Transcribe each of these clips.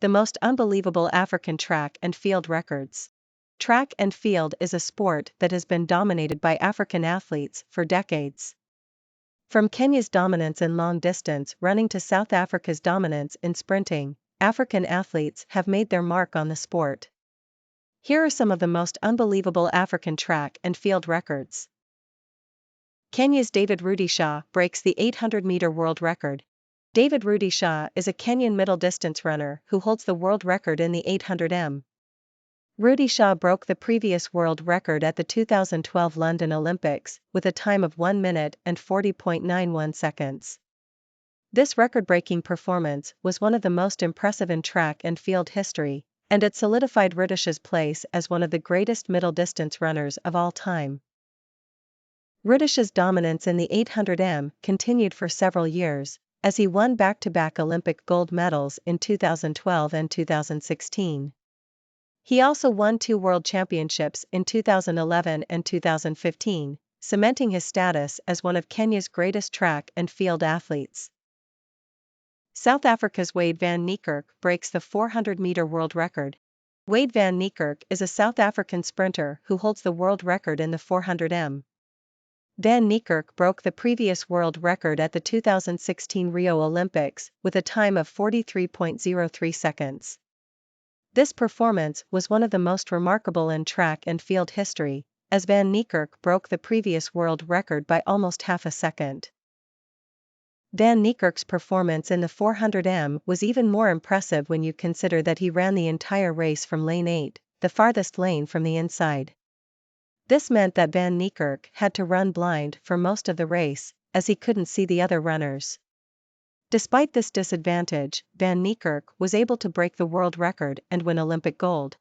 The most unbelievable African track and field records. Track and field is a sport that has been dominated by African athletes for decades. From Kenya's dominance in long distance running to South Africa's dominance in sprinting, African athletes have made their mark on the sport. Here are some of the most unbelievable African track and field records. Kenya's David Rudisha breaks the 800-meter world record. David Rudisha is a Kenyan middle-distance runner who holds the world record in the 800m. Rudisha broke the previous world record at the 2012 London Olympics with a time of 1 minute and 40.91 seconds. This record-breaking performance was one of the most impressive in track and field history, and it solidified Rudisha's place as one of the greatest middle-distance runners of all time. Rudisha's dominance in the 800m continued for several years, as he won back-to-back Olympic gold medals in 2012 and 2016. He also won 2 world championships in 2011 and 2015, cementing his status as one of Kenya's greatest track and field athletes. South Africa's Wade van Niekerk breaks the 400-meter world record. Wade van Niekerk is a South African sprinter who holds the world record in the 400m. Van Niekerk broke the previous world record at the 2016 Rio Olympics with a time of 43.03 seconds. This performance was one of the most remarkable in track and field history, as Van Niekerk broke the previous world record by almost half a second. Van Niekerk's performance in the 400m was even more impressive when you consider that he ran the entire race from lane 8, the farthest lane from the inside. This meant that Van Niekerk had to run blind for most of the race, as he couldn't see the other runners. Despite this disadvantage, Van Niekerk was able to break the world record and win Olympic gold.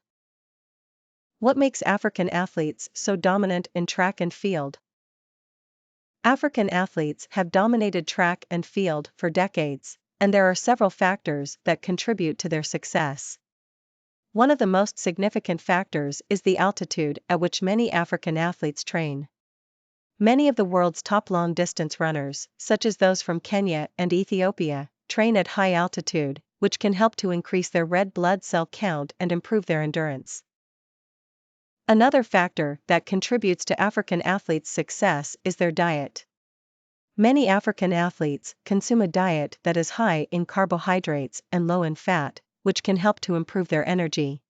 What makes African athletes so dominant in track and field? African athletes have dominated track and field for decades, and there are several factors that contribute to their success. One of the most significant factors is the altitude at which many African athletes train. Many of the world's top long-distance runners, such as those from Kenya and Ethiopia, train at high altitude, which can help to increase their red blood cell count and improve their endurance. Another factor that contributes to African athletes' success is their diet. Many African athletes consume a diet that is high in carbohydrates and low in fat, which can help to improve their energy.